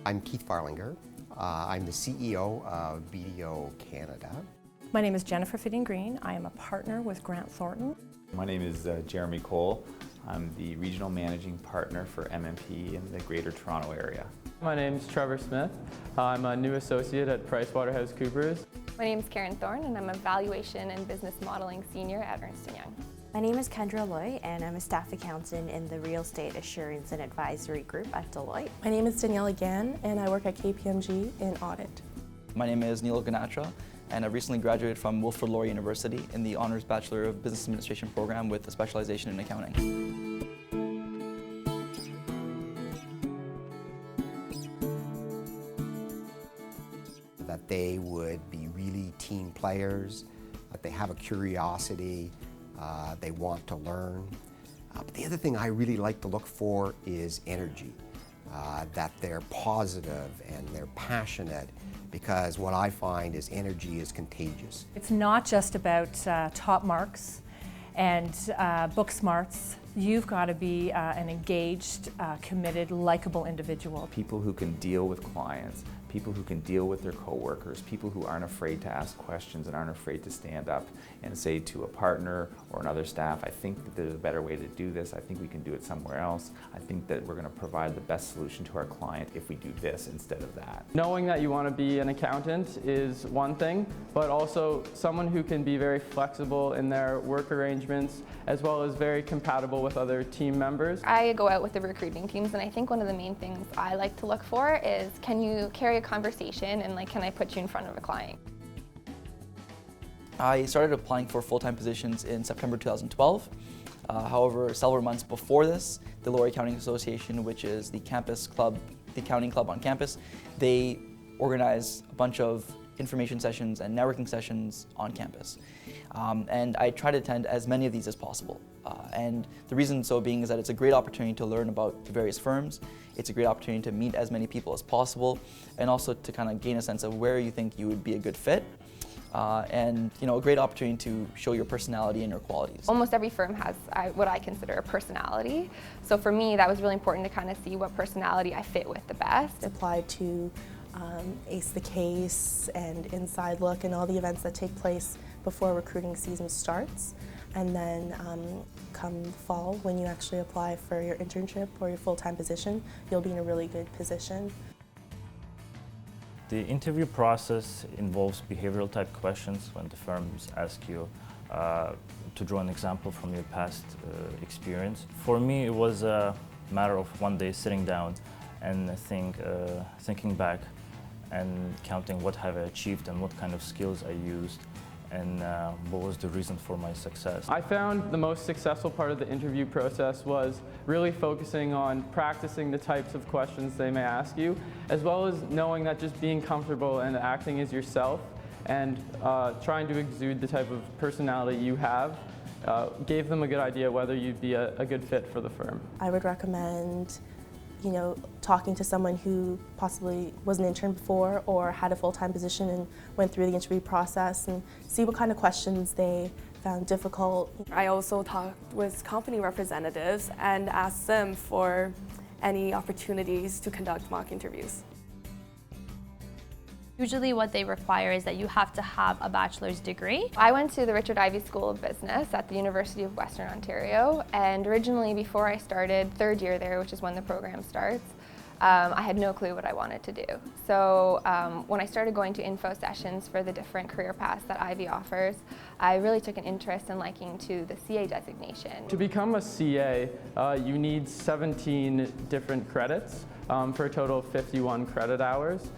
I'm Keith Farlinger. I'm the CEO of BDO Canada. My name is Jennifer Fitting-Green. I am a partner with Grant Thornton. My name is Jeremy Cole. I'm the Regional Managing Partner for MMP in the Greater Toronto Area. My name is Trevor Smith. I'm a new associate at PricewaterhouseCoopers. My name is Karen Thorne and I'm a Valuation and Business Modeling Senior at Ernst Young. My name is Kendra Loy and I'm a staff accountant in the Real Estate Assurance and Advisory Group at Deloitte. My name is Danielle Gann and I work at KPMG in audit. My name is Neil Ganatra and I recently graduated from Wilfrid Laurier University in the Honours Bachelor of Business Administration program with a specialization in accounting. That they would be really team players, that they have a curiosity, they want to learn. But the other thing I really like to look for is energy, that they're positive and they're passionate, because what I find is energy is contagious. It's not just about top marks and book smarts. You've got to be an engaged, committed, likable individual. People who can deal with clients, people who can deal with their coworkers, people who aren't afraid to ask questions and aren't afraid to stand up and say to a partner or another staff, I think that there's a better way to do this, I think we can do it somewhere else, I think that we're going to provide the best solution to our client if we do this instead of that. Knowing that you want to be an accountant is one thing, but also someone who can be very flexible in their work arrangements as well as very compatible with other team members. I go out with the recruiting teams and I think one of the main things I like to look for is, can you carry a conversation and can I put you in front of a client? I started applying for full-time positions in September 2012. However, several months before this, the Laurier Accounting Association, which is the campus club, the accounting club on campus, they organize a bunch of information sessions and networking sessions on campus. And I try to attend as many of these as possible. And the reason so being is that it's a great opportunity to learn about the various firms. It's a great opportunity to meet as many people as possible, and also to kind of gain a sense of where you think you would be a good fit. And a great opportunity to show your personality and your qualities. Almost every firm has what I consider a personality. So for me, that was really important to kind of see what personality I fit with the best. Applied to Ace the Case and Inside Look and all the events that take place before recruiting season starts. And then come fall, when you actually apply for your internship or your full-time position, you'll be in a really good position. The interview process involves behavioral type questions when the firms ask you to draw an example from your past experience. For me, it was a matter of one day sitting down and thinking back and counting what have I achieved and what kind of skills I used and what was the reason for my success. I found the most successful part of the interview process was really focusing on practicing the types of questions they may ask you, as well as knowing that just being comfortable and acting as yourself and trying to exude the type of personality you have gave them a good idea whether you'd be a good fit for the firm. I would recommend talking to someone who possibly was an intern before or had a full-time position and went through the interview process and see what kind of questions they found difficult. I also talked with company representatives and asked them for any opportunities to conduct mock interviews. Usually what they require is that you have to have a bachelor's degree. I went to the Richard Ivey School of Business at the University of Western Ontario, and originally before I started third year there, which is when the program starts, I had no clue what I wanted to do. So when I started going to info sessions for the different career paths that Ivey offers, I really took an interest in liking to the CA designation. To become a CA, you need 17 different credits for a total of 51 credit hours.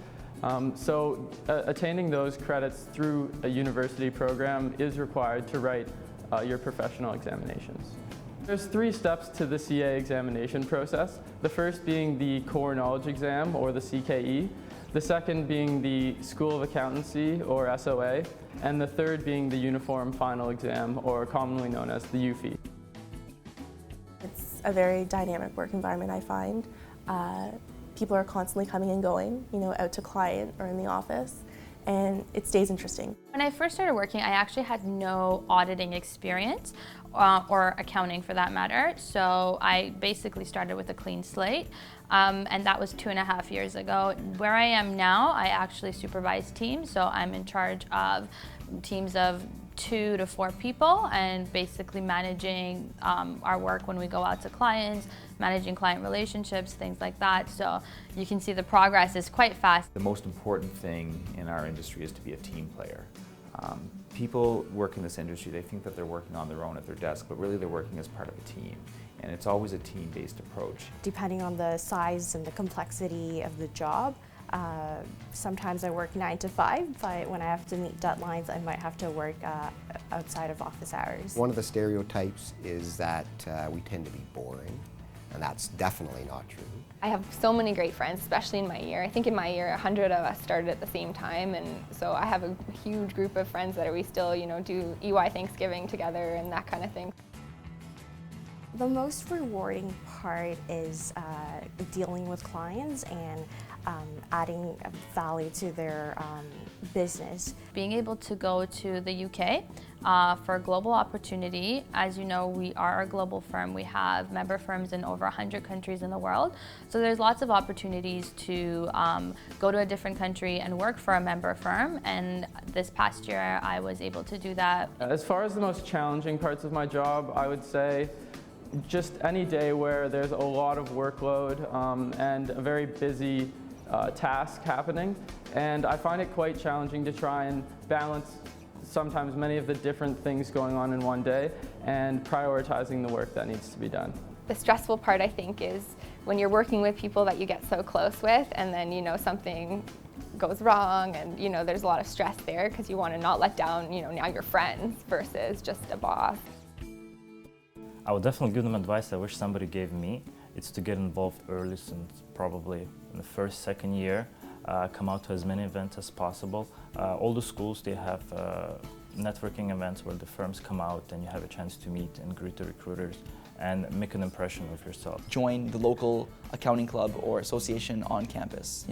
So attaining those credits through a university program is required to write your professional examinations. There's 3 steps to the CA examination process. The first being the Core Knowledge Exam, or the CKE. The second being the School of Accountancy, or SOA. And the third being the Uniform Final Exam, or commonly known as the UFE. It's a very dynamic work environment, I find. People are constantly coming and going, out to client or in the office. and it stays interesting. When I first started working, I actually had no auditing experience or accounting for that matter. So I basically started with a clean slate, and that was 2.5 years ago. Where I am now, I actually supervise teams. So I'm in charge of teams of 2 to 4 people and basically managing our work when we go out to clients, managing client relationships, things like that. So you can see the progress is quite fast. The most important thing in our industry is to be a team player. People work in this industry, they think that they're working on their own at their desk, but really they're working as part of a team. And it's always a team-based approach. Depending on the size and the complexity of the job, sometimes I work 9 to 5, but when I have to meet deadlines, I might have to work outside of office hours. One of the stereotypes is that we tend to be boring, and that's definitely not true. I have so many great friends, especially in my year. I think in my year, 100 of us started at the same time, and so I have a huge group of friends that we still, do EY Thanksgiving together and that kind of thing. The most rewarding part is dealing with clients and adding value to their business. Being able to go to the UK for a global opportunity. As you know, we are a global firm. We have member firms in over 100 countries in the world. So there's lots of opportunities to go to a different country and work for a member firm. And this past year, I was able to do that. As far as the most challenging parts of my job, I would say just any day where there's a lot of workload and a very busy task happening, and I find it quite challenging to try and balance sometimes many of the different things going on in one day and prioritizing the work that needs to be done. The stressful part, I think, is when you're working with people that you get so close with, and then something goes wrong, and there's a lot of stress there because you want to not let down now your friends versus just a boss. I would definitely give them advice I wish somebody gave me. It's to get involved early, since probably in the first, second year. Come out to as many events as possible. All the schools, they have networking events where the firms come out and you have a chance to meet and greet the recruiters and make an impression of yourself. Join the local accounting club or association on campus.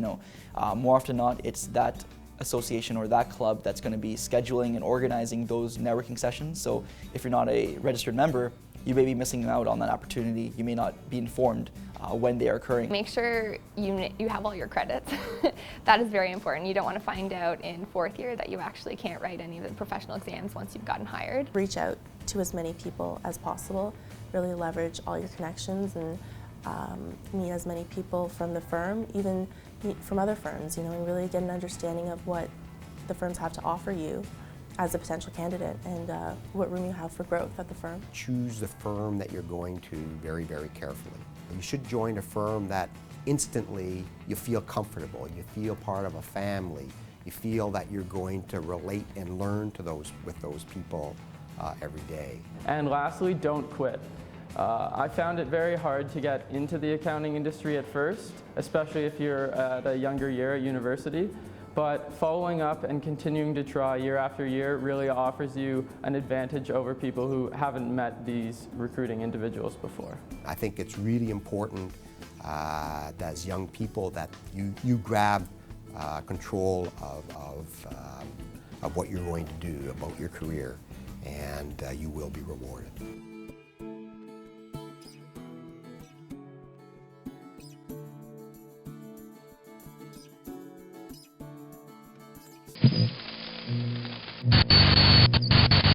More often than not, it's that association or that club that's going to be scheduling and organizing those networking sessions. So if you're not a registered member, you may be missing out on that opportunity. You may not be informed when they are occurring. Make sure you have all your credits. That is very important. You don't want to find out in 4th year that you actually can't write any of the professional exams once you've gotten hired. Reach out to as many people as possible. Really leverage all your connections and meet as many people from the firm, even meet from other firms, and really get an understanding of what the firms have to offer you as a potential candidate and what room you have for growth at the firm. Choose the firm that you're going to very, very carefully. You should join a firm that instantly you feel comfortable, you feel part of a family, you feel that you're going to relate and learn with those people every day. And lastly, don't quit. I found it very hard to get into the accounting industry at first, especially if you're at a younger year at university. But following up and continuing to try year after year really offers you an advantage over people who haven't met these recruiting individuals before. I think it's really important as young people that you grab control of what you're going to do, about your career, and you will be rewarded.